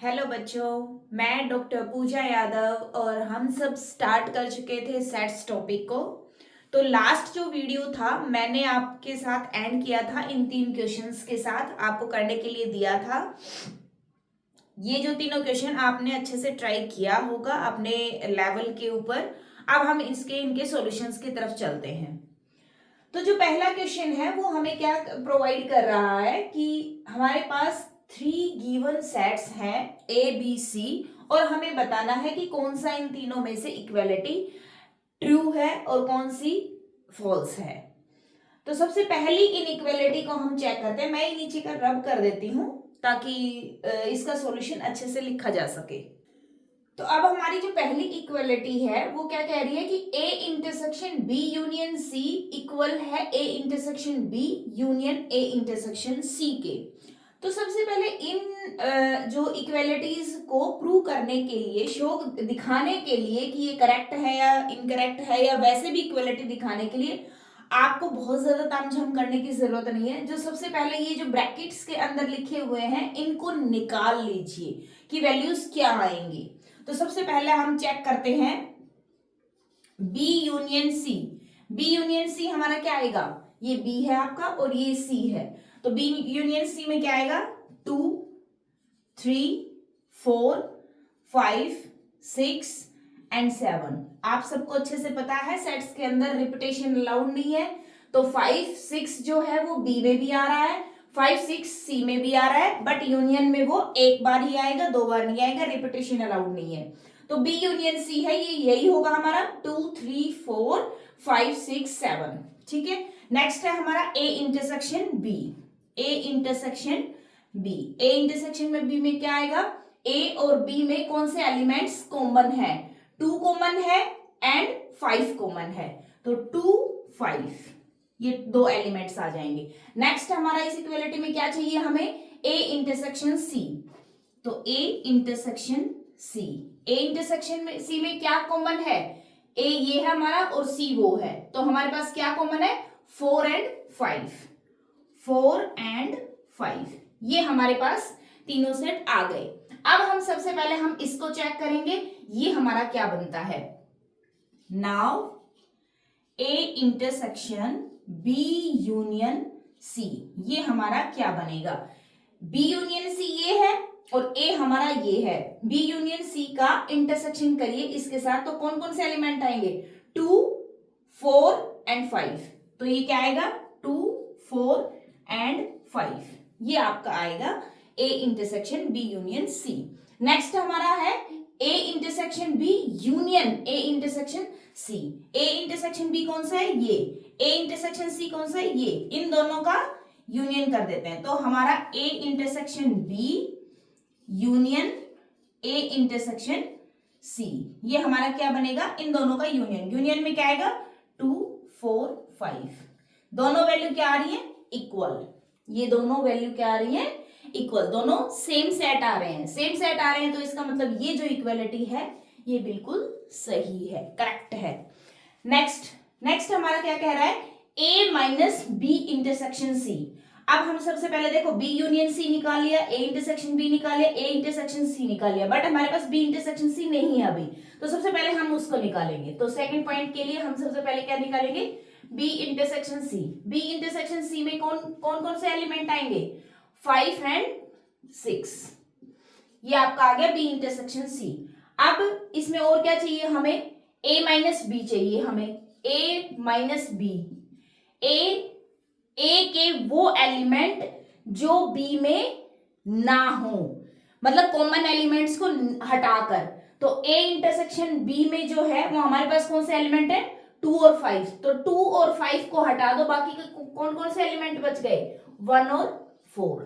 Hello बच्चों, मैं doctor पूजा यादव और हम सब स्टार्ट कर चुके थे सेट्स टॉपिक को। तो लास्ट जो वीडियो था मैंने आपके साथ एंड किया था इन 3 क्वेश्चंस के साथ, आपको करने के लिए दिया था। ये जो तीनों क्वेश्चन आपने अच्छे से ट्राई किया होगा अपने लेवल के ऊपर। अब हम इनके सॉल्यूशंस की तरफ चलते हैं। तो जो पहला क्वेश्चन है वो हमें क्या प्रोवाइड कर रहा है कि हमारे पास 3 गिवन सेट्स हैं ए बी सी, और हमें बताना है कि कौन सा इन तीनों में से इक्वलिटी ट्रू है और कौन सी फॉल्स है। तो सबसे पहली इनइक्वालिटी को हम चेक करते हैं। मैं नीचे का रब कर देती हूं ताकि इसका सॉल्यूशन अच्छे से लिखा जा सके। तो अब हमारी जो पहली इक्वलिटी है वो क्या कह रही है कि A intersection B union C equal है A intersection B union A intersection C के। तो सबसे पहले इन जो इक्वेलिटीज को प्रूव करने के लिए, शो दिखाने के लिए कि ये करेक्ट है या इनकरेक्ट है, या वैसे भी इक्वेलिटी दिखाने के लिए आपको बहुत ज्यादा तामझाम करने की जरूरत नहीं है। जो सबसे पहले ये जो ब्रैकेट्स के अंदर लिखे हुए हैं इनको निकाल लीजिए कि वैल्यूज क्या आएंगी। तो सबसे पहले हम चेक करते हैं B union C. B union C हमारा क्या आएगा, ये बी है आपका और ये सी है। तो बी यूनियन सी में क्या आएगा, 2 3 4 5 6 एंड 7। आप सबको अच्छे से पता है सेट्स के अंदर रिपीटेशन अलाउड नहीं है। तो 5 6 जो है वो बी में भी आ रहा है, 5 6 सी में भी आ रहा है, बट यूनियन में वो एक बार ही आएगा, 2 बार नहीं आएगा, रिपीटेशन अलाउड नहीं है। तो बी यूनियन सी है, ये यही होगा हमारा 2 3 4 5 6 7। ठीक है, नेक्स्ट है हमारा A intersection B. A intersection B, A intersection में बी में क्या आएगा, ए और बी में कौन से एलिमेंट्स कॉमन है, 2 कॉमन है एंड 5 कॉमन है। तो 2 5 ये 2 एलिमेंट्स आ जाएंगे। नेक्स्ट हमारा इस इक्वलिटी में क्या चाहिए हमें, ए इंटरसेक्शन सी। तो ए इंटरसेक्शन सी, ए इंटरसेक्शन में सी में क्या कॉमन है, ए ये है हमारा और सी वो है। तो हमारे पास क्या कॉमन है, 4 एंड 5, 4 एंड 5, ये हमारे पास तीनों सेट आ गए। अब हम सबसे पहले हम इसको चेक करेंगे, ये हमारा क्या बनता है। Now A intersection B union C, ये हमारा क्या बनेगा, बी यूनियन सी ये है और ए हमारा ये है। बी यूनियन सी का इंटरसेक्शन करिए इसके साथ, तो कौन कौन से एलिमेंट आएंगे, 2 4 एंड 5। तो ये क्या आएगा, 2 4 एंड 5, ये आपका आएगा A intersection B union C. Next हमारा है A intersection B union A intersection C. A intersection B कौन सा है, ये, ए इंटरसेक्शन सी कौन सा है, ये, इन दोनों का यूनियन कर देते हैं। तो हमारा A intersection B union A intersection C, ये हमारा क्या बनेगा, इन दोनों का यूनियन। यूनियन में क्या आएगा, 2 4 5, दोनों वैल्यू क्या आ रही है, इक्वल। ये दोनों वैल्यू क्या आ रही है, इक्वल, दोनों सेम सेट आ रहे हैं। सेम सेट आ रहे हैं तो इसका मतलब ये जो इक्वलिटी है ये बिल्कुल सही है, करेक्ट है। नेक्स्ट हमारा क्या कह रहा है, ए माइनस बी इंटरसेक्शन सी। अब हम सबसे पहले देखो बी यूनियन सी निकाल लिया, ए इंटरसेक्शन बी निकाल लिया, ए इंटरसेक्शन सी निकाल लिया, बट हमारे पास बी इंटरसेक्शन सी नहीं है अभी। तो सबसे पहले हम उसको निकालेंगे। तो सेकंड पॉइंट के लिए हम सबसे पहले क्या निकालेंगे, B intersection C. B intersection C में कौन कौन कौन से एलिमेंट आएंगे, 5 एंड 6, ये आपका आ गया बी इंटरसेक्शन सी। अब इसमें और क्या चाहिए हमें, a माइनस बी चाहिए हमें, a माइनस बी। ए के वो एलिमेंट जो b में ना हो, मतलब कॉमन एलिमेंट्स को हटाकर। तो a इंटरसेक्शन b में जो है वो हमारे पास कौन से एलिमेंट है, 2 और 5। तो 2 और 5 को हटा दो, बाकी के कौन कौन से एलिमेंट बच गए, 1 और 4।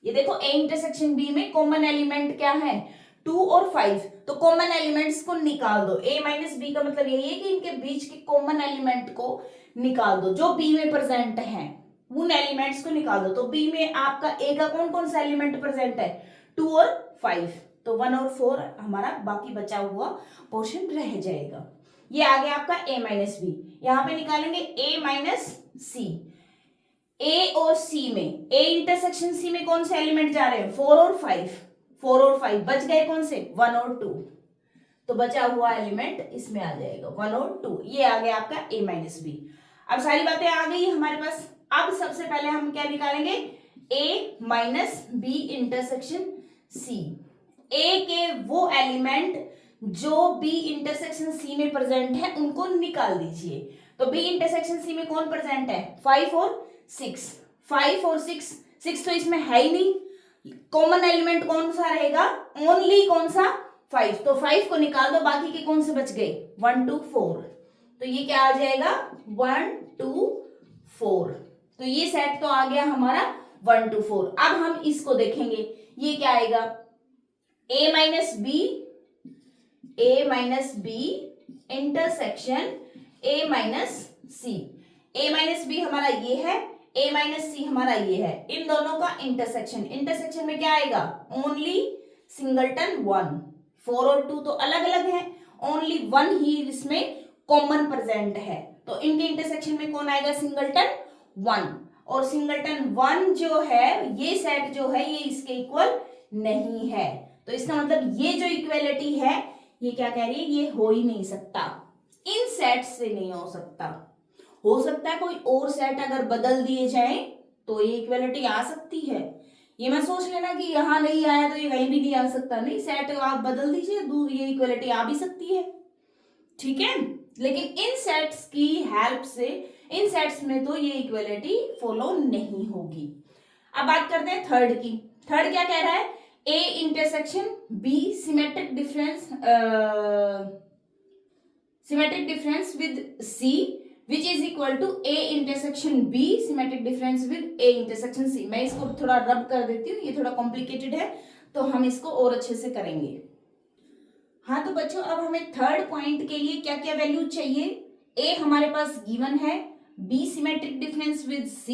ये देखो ए इंटरसेक्शन बी में कॉमन एलिमेंट क्या है, 2 और 5। तो कॉमन एलिमेंट्स को निकाल दो, ए माइनस बी का मतलब यही है कि इनके बीच के कॉमन एलिमेंट को निकाल दो जो बी में प्रेजेंट हैं, उन एलिमेंट्स को निकाल दो। तो बी में आपका ए का कौन कौन सा एलिमेंट प्रेजेंट है, 2 और 5। तो 1 और 4 हमारा बाकी बचा हुआ पोर्शन रह जाएगा। ये आ गया आपका ए माइनस बी। यहां पे निकालेंगे ए माइनस सी। ए और सी में, ए इंटरसेक्शन सी में कौन से एलिमेंट जा रहे हैं, 4 और 5। 4 और 5 बच गए कौन से, 1 और 2, तो बचा हुआ एलिमेंट इसमें आ जाएगा 1 और 2, ये आ गया आपका a माइनस बी। अब सारी बातें आ गई हमारे पास। अब सबसे पहले हम क्या निकालेंगे, a minus B intersection c। a के वो एलिमेंट जो b इंटरसेक्शन c में प्रेजेंट है उनको निकाल दीजिए। तो b इंटरसेक्शन c में कौन प्रेजेंट है, 5 और 6, 5 और 6, 6 तो इसमें है ही नहीं, कॉमन एलिमेंट कौन सा रहेगा, ओनली कौन सा, 5, तो 5 को निकाल दो, बाकी के कौन से बच गए, 1 2 4, तो ये क्या आ जाएगा 1 2 4, तो ये सेट तो आ गया हमारा 1 2 4। अब हम इसको देखेंगे, ये क्या आएगा, a minus B intersection a minus C. a minus B हमारा ये है, a माइनस सी हमारा ये है, इन दोनों का इंटरसेक्शन, इंटरसेक्शन में क्या आएगा, ओनली सिंगलटन 1, 4 और 2 तो अलग अलग है, ओनली 1 ही इसमें कॉमन प्रेजेंट है, तो इनके इंटरसेक्शन में कौन आएगा, सिंगलटन 1, और सिंगलटन 1 जो है, ये सेट जो है ये इसके इक्वल नहीं है, तो इसका मतलब ये जो इक्वेलिटी है ये क्या कह रही है, ये हो ही नहीं सकता, इन सेट से नहीं हो सकता। हो सकता है कोई और सेट अगर बदल दिए जाए तो ये इक्वेलिटी आ सकती है, ये मैं सोच लेना कि यहाँ नहीं आया तो ये कहीं भी नहीं आ सकता, नहीं, सेट आप बदल दीजिए, ये इक्वेलिटी आ भी सकती है, ठीक है, लेकिन इन सेट्स की हेल्प से, इन सेट्स में तो ये इक्वेलिटी फॉलो नहीं होगी। अब बात करते हैं थर्ड की। थर्ड क्या कह रहा है, a intersection b symmetric difference with c which is equal to a intersection b symmetric difference with a intersection c। मैं इसको थोड़ा रब कर देती हूँ, ये थोड़ा कॉम्प्लिकेटेड है तो हम इसको और अच्छे से करेंगे। हाँ तो बच्चों अब हमें थर्ड पॉइंट के लिए क्या क्या वैल्यू चाहिए, a हमारे पास गिवन है, b symmetric difference with c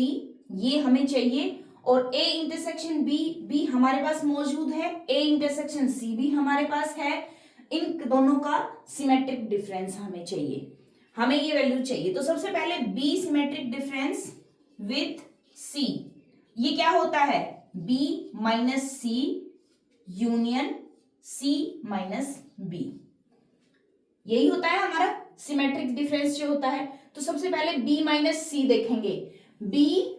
ये हमें चाहिए, और a इंटरसेक्शन b हमारे पास मौजूद है, a इंटरसेक्शन c भी हमारे पास है, इन दोनों का सिमेट्रिक डिफरेंस हमें चाहिए, हमें ये वैल्यू चाहिए। तो सबसे पहले b symmetric difference with c, ये क्या होता है, b माइनस सी यूनियन c माइनस b, यही होता है हमारा सिमेट्रिक डिफरेंस जो होता है। तो सबसे पहले b माइनस सी देखेंगे, b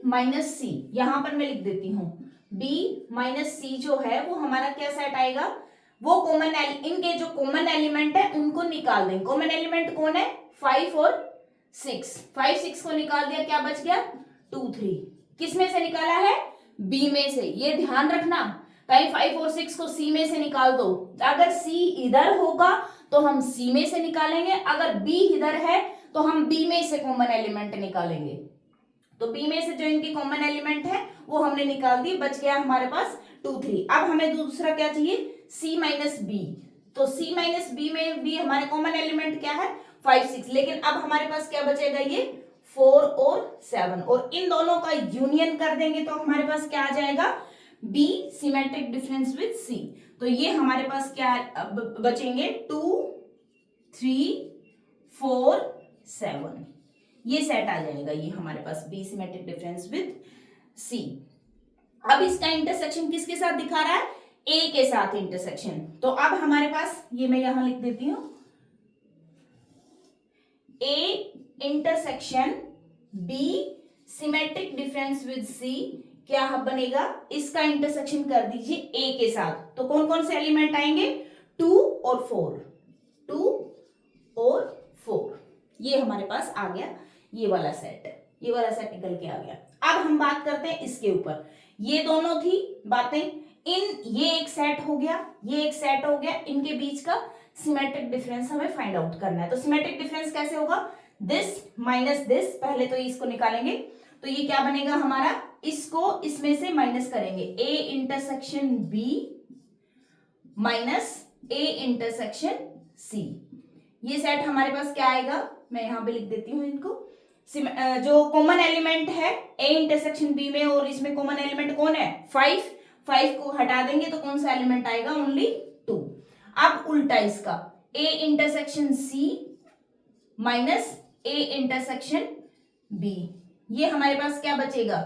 माइनस सी यहां पर मैं लिख देती हूं, b माइनस सी जो है वो हमारा क्या सेट आएगा, वो कॉमन, इनके जो कॉमन एलिमेंट है उनको निकाल दें। कॉमन एलिमेंट कौन है, 5 और 6, 5 6 को निकाल दिया, क्या बच गया 2 3, किस में से निकाला है, b में से, ये ध्यान रखना, कहीं 5 और 6 को c में से निकाल दो, अगर c इधर होगा तो हम c में से निकालेंगे, अगर b इधर है तो हम b में से कॉमन एलिमेंट निकालेंगे, तो b में से जो इनके कॉमन एलिमेंट है वो हमने निकाल दी, बच गया हमारे पास 2 3। अब हमें दूसरा क्या चाहिए, c माइनस बी, तो c माइनस बी में भी हमारे कॉमन एलिमेंट क्या है 5 6, लेकिन अब हमारे पास क्या बचेगा, ये 4 और 7, और इन दोनों का यूनियन कर देंगे तो हमारे पास क्या आ जाएगा, b symmetric difference with c, तो ये हमारे पास क्या बचेंगे 2 3 4 7, ये सेट आ जाएगा, ये हमारे पास b symmetric difference with c। अब इसका इंटरसेक्शन किसके साथ दिखा रहा है, a के साथ इंटरसेक्शन, तो अब हमारे पास ये मैं यहां लिख देती हूं, a intersection b symmetric difference with c क्या बनेगा, इसका इंटरसेक्शन कर दीजिए a के साथ, तो कौन कौन से एलिमेंट आएंगे, 2 और 4, 2 और 4, ये हमारे पास आ गया, ये वाला सेट निकल के आ गया। अब हम बात करते हैं इसके ऊपर, ये दोनों थी बातें, ये एक सेट हो गया, ये एक सेट हो गया, इनके बीच का सिमेट्रिक डिफरेंस हमें फाइंड आउट करना है। तो सिमेट्रिक डिफरेंस कैसे होगा, दिस माइनस दिस, पहले तो इसको निकालेंगे, तो ये क्या बनेगा हमारा, इसको इसमें से माइनस करेंगे, a intersection b minus a intersection c, ये सेट हमारे पास क्या आएगा, मैं यहां पे लिख देती हूं इनको, जो कॉमन एलिमेंट है a इंटरसेक्शन b में, और इसमें कॉमन एलिमेंट कौन है 5 को हटा देंगे तो कौन सा एलिमेंट आएगा, ओनली 2। अब उल्टा इसका, a intersection c minus a intersection b, ये हमारे पास क्या बचेगा,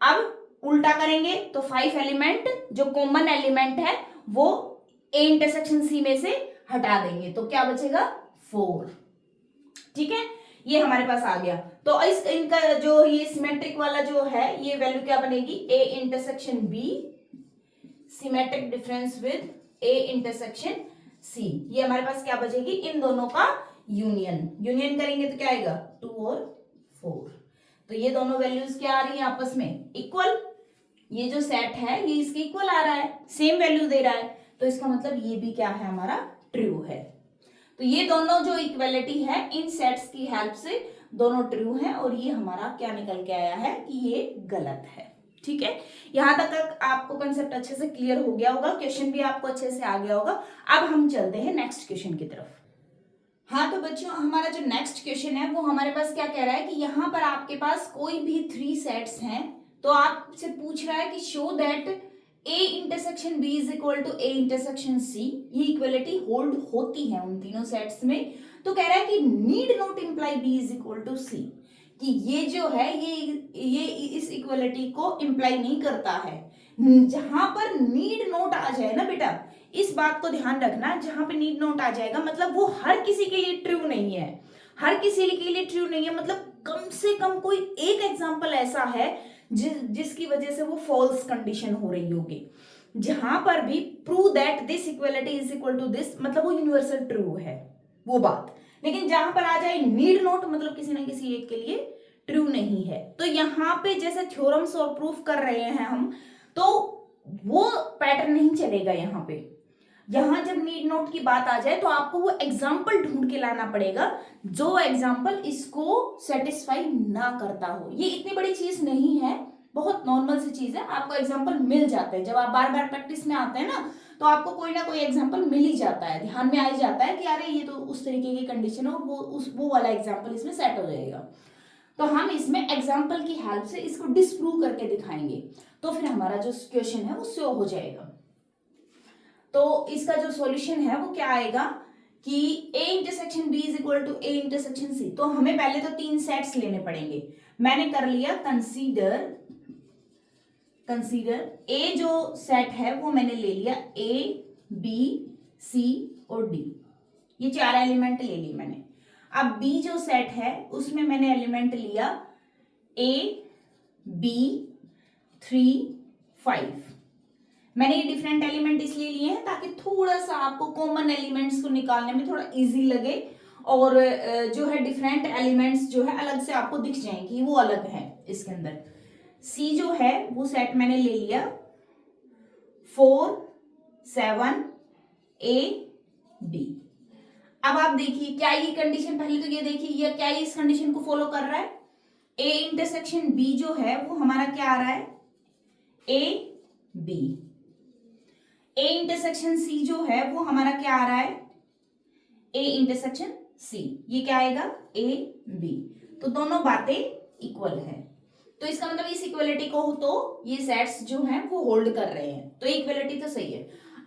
अब उल्टा करेंगे तो 5 एलिमेंट जो कॉमन एलिमेंट है वो ए इंटरसेक्शन सी में से हटा देंगे, तो क्या बचेगा 4। ठीक है, ये हमारे पास आ गया। तो इस इनका जो ये सिमेट्रिक वाला जो है ये वैल्यू क्या बनेगी, A intersection B symmetric difference with A intersection C. ये हमारे पास क्या बचेगी, इन दोनों का यूनियन करेंगे तो क्या आएगा 2 और 4। तो ये दोनों वैल्यूज क्या आ रही है आपस में इक्वल, ये जो सेट है ये इसके इक्वल आ रहा है, सेम वैल्यू दे रहा है, तो इसका मतलब ये भी क्या है हमारा ट्रू है। तो ये दोनों जो इक्वलिटी है इन सेट्स की हेल्प से दोनों ट्रू है, और ये हमारा क्या निकल के आया है कि ये गलत है। ठीक है, यहां तक आपको कंसेप्ट अच्छे से क्लियर हो गया होगा, क्वेश्चन भी आपको अच्छे से आ गया होगा। अब हम चलते हैं नेक्स्ट क्वेश्चन की तरफ। हाँ तो बच्चों, हमारा जो नेक्स्ट क्वेश्चन है वो हमारे पास क्या कह रहा है कि यहाँ पर आपके पास कोई भी 3 सेट्स हैं, तो आपसे पूछ रहा है कि show that A intersection B is equal to A intersection C, ये इक्वलिटी होल्ड होती है उन तीनों सेट्स में। तो कह रहा है कि need not imply B is equal to C, कि ये जो है ये इस इक्वलिटी को इंप्लाई नहीं करता है। जहां पर नीड नोट आ जाए ना बेटा, इस बात को ध्यान रखना, जहां पे नीड नोट आ जाएगा मतलब वो हर किसी के लिए ट्रू नहीं है, हर किसी के लिए ट्रू नहीं है, मतलब कम से कम कोई एक एग्जांपल ऐसा है जिसकी वजह से वो फॉल्स कंडीशन हो रही होगी। जहां पर भी prove that this equality is equal to this, मतलब वो यूनिवर्सल ट्रू है वो बात। लेकिन जहां पर आ जाए नीड नोट, मतलब किसी ना किसी एक के लिए ट्रू नहीं है। तो यहाँ पे जैसे थ्योरम्स और प्रूफ कर रहे हैं हम, तो वो पैटर्न नहीं चलेगा यहाँ पे। यहां जब नीड नोट की बात आ जाए तो आपको वो एग्जाम्पल ढूंढ के लाना पड़ेगा जो एग्जाम्पल इसको सेटिस्फाई ना करता हो। ये इतनी बड़ी चीज नहीं है, बहुत नॉर्मल सी चीज है, आपको एग्जाम्पल मिल जाता है। जब आप बार बार प्रैक्टिस में आते हैं ना, तो आपको कोई ना कोई एग्जाम्पल मिल ही जाता है, ध्यान में आ ही जाता है कि अरे ये तो उस तरीके की कंडीशन है, वो वाला एग्जाम्पल इसमें सेट हो जाएगा। तो हम इसमें एग्जाम्पल की हेल्प से इसको डिस्प्रूव करके दिखाएंगे, तो फिर हमारा जो क्वेश्चन है वो सो हो जाएगा। तो इसका जो सॉल्यूशन है वो क्या आएगा कि A intersection B is equal to A intersection C। तो हमें पहले तो 3 सेट्स लेने पड़ेंगे। मैंने कर लिया कंसीडर A जो सेट है वो मैंने ले लिया A B C और D, ये 4 एलिमेंट ले लिए मैंने। अब B जो सेट है उसमें मैंने एलिमेंट लिया A B 3 5। मैंने ये डिफरेंट एलिमेंट इसलिए लिए हैं ताकि थोड़ा सा आपको कॉमन एलिमेंट्स को निकालने में थोड़ा इजी लगे, और जो है डिफरेंट एलिमेंट्स जो है अलग से आपको दिख जाएं कि वो अलग है इसके अंदर। सी जो है वो सेट मैंने ले लिया 4 7 A B। अब आप देखिए क्या ये कंडीशन, पहले तो ये देखिए ये क्या ये इस कंडीशन को फॉलो कर रहा है। A इंटरसेक्शन B जो है वो हमारा क्या आ रहा है A B। A intersection C जो है वो हमारा क्या आ रहा है A इंटरसेक्शन C। ये क्या आएगा A B। तो दोनों बातें इक्वल है, तो इसका मतलब इस इक्वलिटी को तो ये सेट्स जो हैं वो होल्ड कर रहे हैं, तो इक्वलिटी तो सही है।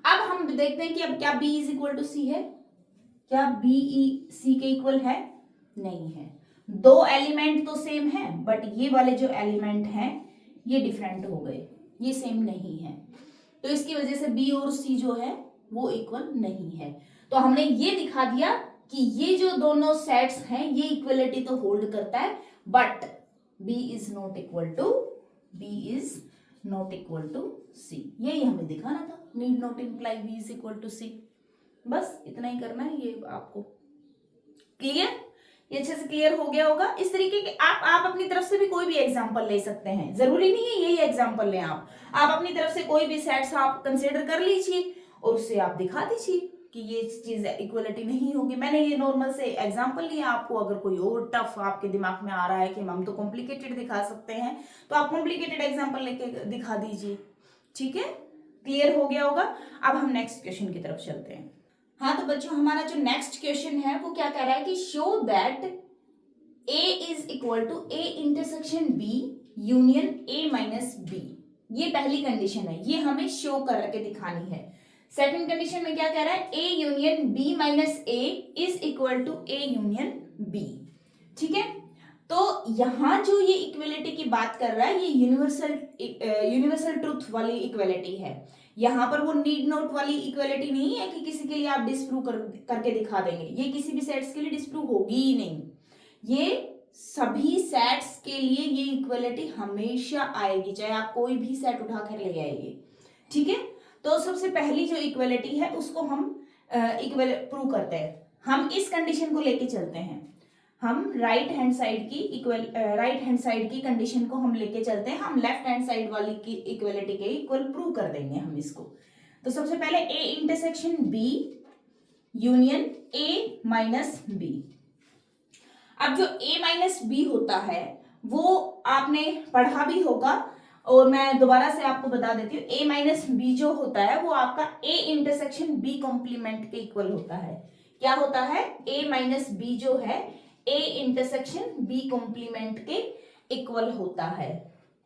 अब हम देखते हैं कि अब क्या B is equal to C है, क्या B C के इक्वल है, नहीं है। 2 एलिमेंट तो सेम है, बट ये वाले जो एलिमेंट हैं ये डिफरेंट हो गए, ये सेम नहीं है, तो इसकी वजह से B और C जो है वो इक्वल नहीं है। तो हमने ये दिखा दिया कि ये जो दोनों सेट्स हैं ये इक्वलिटी तो होल्ड करता है, but B is not equal to C। यही हमें दिखाना था, need not imply B is equal to C। बस इतना ही करना है, ये आपको क्लियर, ये अच्छे से क्लियर हो गया होगा। इस तरीके के आप अपनी तरफ से भी कोई भी एग्जांपल ले सकते हैं, जरूरी नहीं है यही एग्जांपल लें आप अपनी तरफ से कोई भी सेट्स आप कंसीडर कर लीजिए और उससे आप दिखा दीजिए कि ये चीज इक्वलिटी नहीं होगी। मैंने ये नॉर्मल से एग्जांपल लिया, आपको अगर कोई और टफ आपके दिमाग में आ रहा है कि हम तो कॉम्प्लिकेटेड दिखा सकते हैं, तो आप कॉम्प्लिकेटेड एग्जांपल लेके दिखा दीजिए। ठीक है, क्लियर हो गया होगा। अब हम नेक्स्ट क्वेश्चन की तरफ चलते हैं। हाँ तो बच्चों, हमारा जो नेक्स्ट क्वेश्चन है वो क्या कह रहा है कि show that A is equal to A intersection B union A minus B। ये पहली कंडीशन है, ये हमें शो करके दिखानी है। सेकंड कंडीशन में क्या कह रहा है, A union B minus A is equal to A union B। ठीक है, तो यहाँ जो ये इक्वलिटी की बात कर रहा है ये यूनिवर्सल ट्रूथ वाली इक्वलिटी है। यहाँ पर वो नीड नोट वाली इक्वलिटी नहीं है कि किसी के लिए आप डिस्प्रूव करके दिखा देंगे, ये किसी भी सेट्स के लिए डिस्प्रूव होगी ही नहीं। ये सभी सेट्स के लिए ये इक्वलिटी हमेशा आएगी, चाहे आप कोई भी सेट उठा कर ले आइए, ठीक है। तो सबसे पहली जो इक्वलिटी है उसको हम प्रूव करते हैं। हम इस कंडीशन को लेके चलते हैं, हम राइट हैंड साइड की कंडीशन को हम लेके चलते हैं, हम लेफ्ट हैंड साइड वाली की इक्वलिटी के इक्वल प्रूव कर देंगे हम इसको। तो सबसे पहले A intersection B union A minus B. अब जो ए माइनस बी होता है वो आपने पढ़ा भी होगा और मैं दोबारा से आपको बता देती हूँ। ए माइनस बी जो होता है वो आपका ए इंटरसेक्शन बी कॉम्प्लीमेंट के इक्वल होता है। क्या होता है? ए माइनस बी जो है ए इंटरसेक्शन बी कॉम्प्लीमेंट के इक्वल होता है।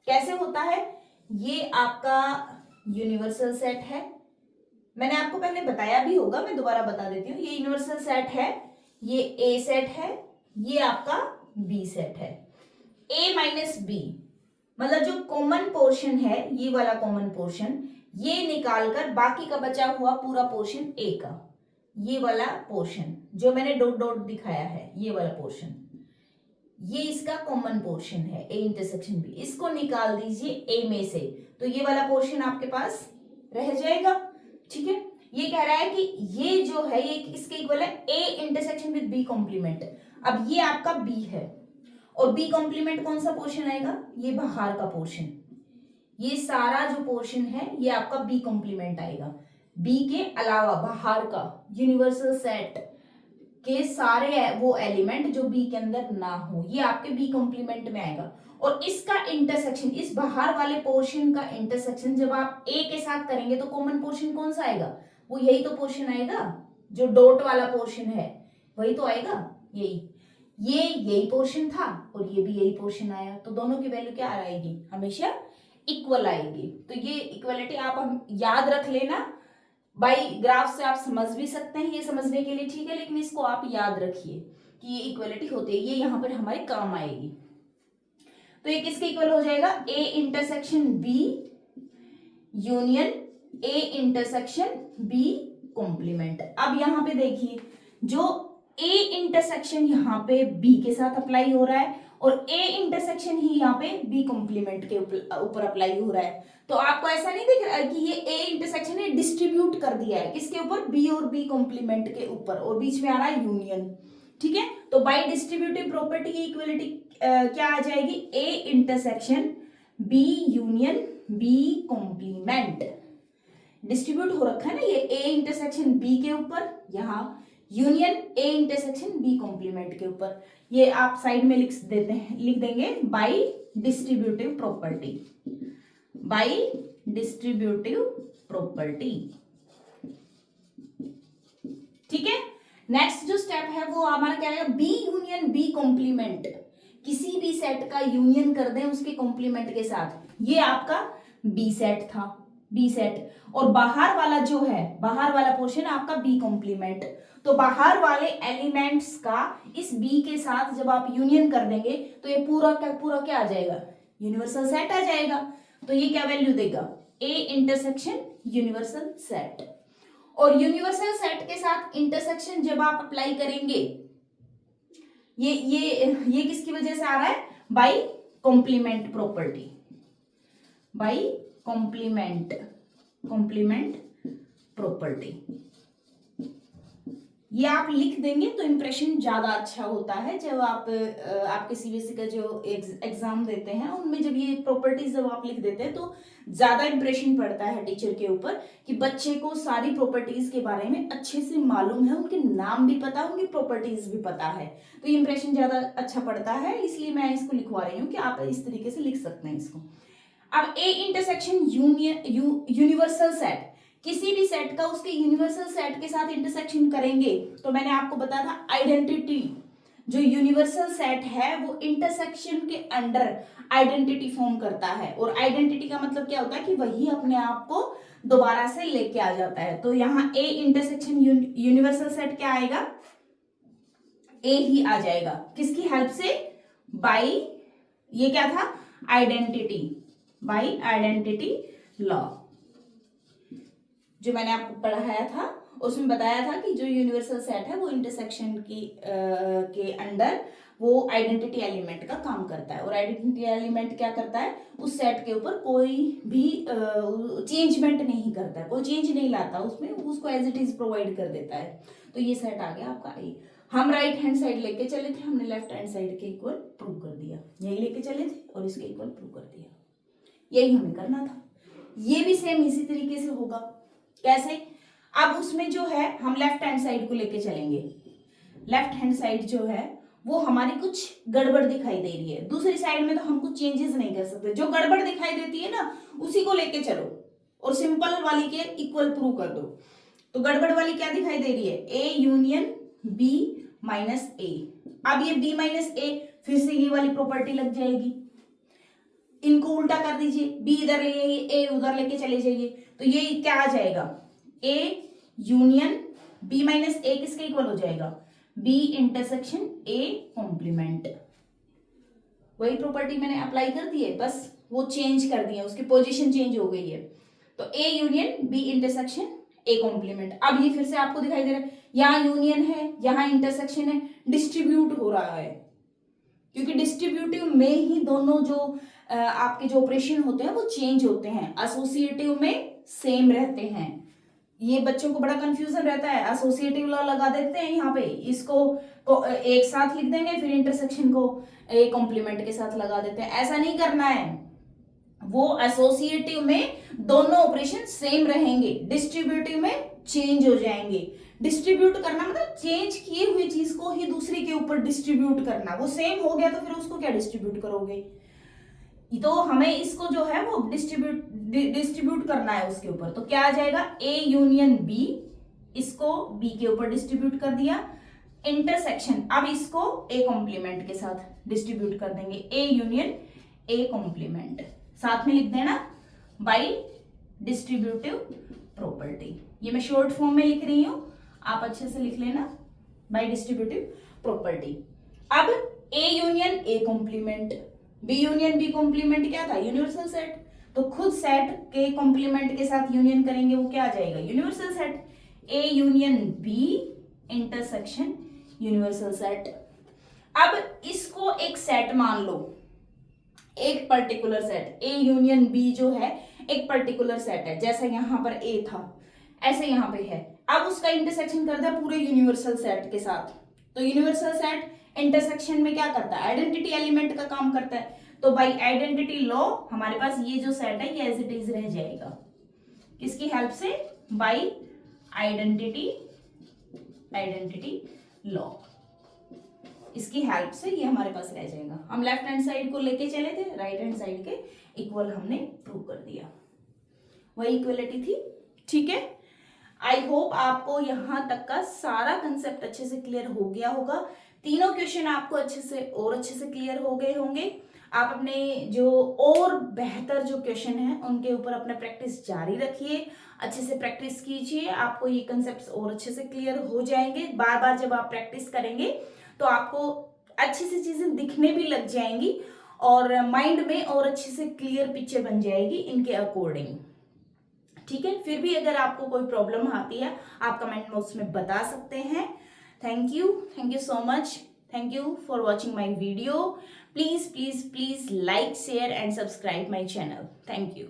कैसे होता है? ये आपका यूनिवर्सल सेट है, मैंने आपको पहले बताया भी होगा, मैं दोबारा बता देती हूँ। ये यूनिवर्सल सेट है, ये ए सेट है, ये आपका बी सेट है। ए माइनस बी मतलब जो कॉमन पोर्शन है, ये वाला कॉमन पोर्शन, ये निकालकर बाकी का बचा हुआ पूरा पोर्शन ए का, ये वाला पोर्शन जो मैंने डॉट डॉट दिखाया है, ये वाला पोर्शन, ये इसका कॉमन पोर्शन है ए इंटरसेक्शन बी। इसको निकाल दीजिए ए में से, तो ये वाला पोर्शन आपके पास रह जाएगा, ठीक है। ये कह रहा है कि ये जो है ये इसके इक्वल है A intersection with B complement. अब ये आपका बी है और बी कॉम्प्लीमेंट कौन सा पोर्शन आएगा? ये बाहर का पोर्शन, ये सारा जो पोर्शन है ये आपका बी कॉम्प्लीमेंट आएगा। बी के अलावा बाहर का यूनिवर्सल सेट के सारे वो एलिमेंट जो बी के अंदर ना हो, ये आपके बी कॉम्प्लीमेंट में आएगा। और इसका इंटरसेक्शन, इस बाहर वाले पोर्शन का इंटरसेक्शन जब आप ए के साथ करेंगे तो कॉमन पोर्शन कौन सा आएगा? वो यही तो पोर्शन आएगा, जो डॉट वाला पोर्शन है वही तो आएगा, यही पोर्शन था और ये भी यही पोर्शन आया, तो दोनों की वैल्यू क्या आएगी? हमेशा इक्वल आएगी। तो ये इक्वलिटी आप हम याद रख लेना, बाई ग्राफ से आप समझ भी सकते हैं, ये समझने के लिए ठीक है, लेकिन इसको आप याद रखिए कि ये इक्वलिटी होती है, ये यहाँ पर हमारे काम आएगी। तो ये किसके इक्वल हो जाएगा? A intersection B union A intersection B complement. अब यहाँ पे देखिए, जो ए इंटरसेक्शन यहाँ पे बी के साथ अप्लाई हो रहा है और ए इंटरसेक्शन ही यहाँ पे बी कॉम्प्लीमेंट के ऊपर अप्लाई हो रहा है। तो आपको ऐसा नहीं दिख रहा है कि ये ए इंटरसेक्शन ने डिस्ट्रीब्यूट कर दिया है किसके ऊपर? बी और बी कॉम्प्लीमेंट के ऊपर, और बीच में आ रहा है यूनियन, ठीक है। तो बाय डिस्ट्रीब्यूटिव प्रॉपर्टी की इक्वलिटी क्या आ जाएगी? A intersection B union B complement. Distribute हो रखा है ना ये ए इंटरसेक्शन बी के ऊपर, यहाँ union A intersection B complement के ऊपर। ये आप साइड में लिख देंगे by distributive property, by distributive property, ठीक है। नेक्स्ट जो स्टेप है वो हमारा क्या है? B union B complement. किसी भी सेट का यूनियन कर दें उसके कॉम्प्लीमेंट के साथ। ये आपका बी सेट था, बी सेट, और बाहर वाला जो है, बाहर वाला पोर्शन आपका बी कॉम्प्लीमेंट। तो बाहर वाले एलिमेंट्स का इस बी के साथ जब आप यूनियन कर देंगे तो ये पूरा क्या आ जाएगा? यूनिवर्सल सेट आ जाएगा। तो ये क्या वैल्यू देगा? A intersection universal set. और यूनिवर्सल सेट के साथ इंटरसेक्शन जब आप अप्लाई करेंगे, ये किसकी वजह से आ रहा है? By complement property, by complement property. ये आप लिख देंगे तो इंप्रेशन ज्यादा अच्छा होता है। जब आपके सीबीएसई का जो एग्जाम देते हैं उनमें जब ये प्रॉपर्टीज जब आप लिख देते हैं तो ज्यादा इंप्रेशन पड़ता है टीचर के ऊपर कि बच्चे को सारी प्रॉपर्टीज के बारे में अच्छे से मालूम है, उनके नाम भी पता है, उनकी प्रॉपर्टीज भी पता है, तो ये इंप्रेशन ज्यादा अच्छा पड़ता है। इसलिए मैं इसको लिखवा रही हूँ कि आप इस तरीके से लिख सकते हैं इसको। अब ए इंटरसेक्शन यूनिवर्सल सेट, किसी भी सेट का उसके यूनिवर्सल सेट के साथ इंटरसेक्शन करेंगे तो मैंने आपको बताया था आइडेंटिटी, जो यूनिवर्सल सेट है वो इंटरसेक्शन के अंडर आइडेंटिटी फॉर्म करता है। और आइडेंटिटी का मतलब क्या होता है कि वही अपने आप को दोबारा से लेके आ जाता है। तो यहाँ ए इंटरसेक्शन यूनिवर्सल सेट क्या आएगा? ए ही आ जाएगा। किसकी हेल्प से? बाई, ये क्या था, आइडेंटिटी, बाई आइडेंटिटी लॉ। जो मैंने आपको पढ़ाया था उसमें बताया था कि जो यूनिवर्सल सेट है वो इंटरसेक्शन की के अंडर वो आइडेंटिटी एलिमेंट का काम करता है, और आइडेंटिटी एलिमेंट क्या करता है, उस सेट के ऊपर कोई भी चेंजमेंट नहीं करता है, कोई चेंज नहीं लाता उसमें, उसको एज इट इज प्रोवाइड कर देता है। तो ये सेट आ गया आपका ए। हम राइट हैंड साइड लेके चले थे, हमने लेफ्ट हैंड साइड के इक्वल प्रूव कर दिया, यही लेके चले थे और इसके इक्वल प्रूव कर दिया, यही हमें करना था। ये भी सेम इसी तरीके से होगा। कैसे, अब उसमें जो है हम लेफ्ट हैंड साइड को लेके चलेंगे, लेफ्ट हैंड साइड जो है वो हमारी कुछ गड़बड़ दिखाई दे रही है, दूसरी साइड में तो हम कुछ चेंजेस नहीं कर सकते, जो गड़बड़ दिखाई देती है ना उसी को लेके चलो और सिंपल वाली के इक्वल प्रूव कर दो। तो गड़बड़ वाली क्या दिखाई दे रही है, ए यूनियन बी माइनस ए। अब ये बी माइनस ए, फिर से ये वाली प्रॉपर्टी लग जाएगी, इनको उल्टा कर दीजिए, बी इधर ले जाइए, ए उधर लेके चले जाइए, तो ये क्या आ जाएगा, ए यूनियन बी माइनस ए किसके इक्वल हो जाएगा, बी इंटरसेक्शन ए कॉम्प्लीमेंट। वही प्रॉपर्टी मैंने अप्लाई कर दी है, बस वो चेंज कर दी है, उसकी पोजीशन चेंज हो गई है। तो A union B intersection A complement. अब ये फिर से आपको दिखाई दे रहा है, यहां यूनियन है यहां इंटरसेक्शन है, डिस्ट्रीब्यूट हो रहा है, क्योंकि डिस्ट्रीब्यूटिव में ही दोनों जो आपके जो ऑपरेशन होते हैं वो चेंज होते हैं, एसोसिएटिव में सेम रहते हैं। ये बच्चों को बड़ा कंफ्यूजन रहता है, एसोसिएटिव लॉ लगा देते हैं यहाँ पे, इसको एक साथ लिख देंगे, फिर इंटरसेक्शन को ए कॉम्प्लीमेंट के साथ लगा देते हैं, ऐसा नहीं करना है। वो एसोसिएटिव में दोनों ऑपरेशन सेम रहेंगे, डिस्ट्रीब्यूटिव में चेंज हो जाएंगे। डिस्ट्रीब्यूट करना मतलब चेंज किए हुए चीज को ही दूसरे के ऊपर डिस्ट्रीब्यूट करना, वो सेम हो गया तो फिर उसको क्या डिस्ट्रीब्यूट करोगे, तो हमें इसको जो है वो डिस्ट्रीब्यूट करना है उसके ऊपर। तो क्या आ जाएगा, ए यूनियन बी, इसको बी के ऊपर डिस्ट्रीब्यूट कर दिया, इंटरसेक्शन अब इसको ए कॉम्प्लीमेंट के साथ डिस्ट्रीब्यूट कर देंगे, ए यूनियन ए कॉम्प्लीमेंट, साथ में लिख देना बाई डिस्ट्रीब्यूटिव प्रॉपर्टी। ये मैं शॉर्ट फॉर्म में लिख रही हूं, आप अच्छे से लिख लेना, बाई डिस्ट्रीब्यूटिव प्रॉपर्टी। अब A union A complement, B union B complement क्या था, यूनिवर्सल सेट, तो खुद सेट के कॉम्प्लीमेंट के साथ यूनियन करेंगे, वो क्या आ जाएगा, universal set. A union B intersection universal set. अब इसको एक सेट मान लो, एक particular set, A union B जो है एक पर्टिकुलर सेट है, जैसा यहां पर ए था ऐसे यहां पे है। अब उसका इंटरसेक्शन कर दिया पूरे यूनिवर्सल सेट के साथ, तो यूनिवर्सल सेट इंटरसेक्शन में क्या करता है, आइडेंटिटी एलिमेंट का काम करता है। तो बाई आइडेंटिटी लॉ हमारे पास ये जो सेट है ये एज इट इज रह जाएगा, किसकी हेल्प से, बाई आइडेंटिटी लॉ, इसकी हेल्प से ये हमारे पास रह जाएगा। हम लेफ्ट हैंड साइड को लेके चले थे, राइट हैंड साइड के इक्वल हमने प्रूव कर दिया, वही इक्वलिटी थी। ठीक है, आई होप आपको यहां तक का सारा कंसेप्ट अच्छे से क्लियर हो गया होगा। तीनों क्वेश्चन आपको अच्छे से क्लियर हो गए होंगे। आप अपने जो और बेहतर जो क्वेश्चन है उनके ऊपर अपना प्रैक्टिस जारी रखिए, अच्छे से प्रैक्टिस कीजिए, आपको ये कंसेप्ट्स और अच्छे से क्लियर हो जाएंगे। बार बार जब आप प्रैक्टिस करेंगे तो आपको अच्छी सी चीजें दिखने भी लग जाएंगी और माइंड में और अच्छे से क्लियर पिक्चर बन जाएगी इनके अकॉर्डिंग। ठीक है, फिर भी अगर आपको कोई प्रॉब्लम आती है आप कमेंट बॉक्स में बता सकते हैं। Thank you so much, thank you for watching my video. Please like, share and subscribe my channel. Thank you.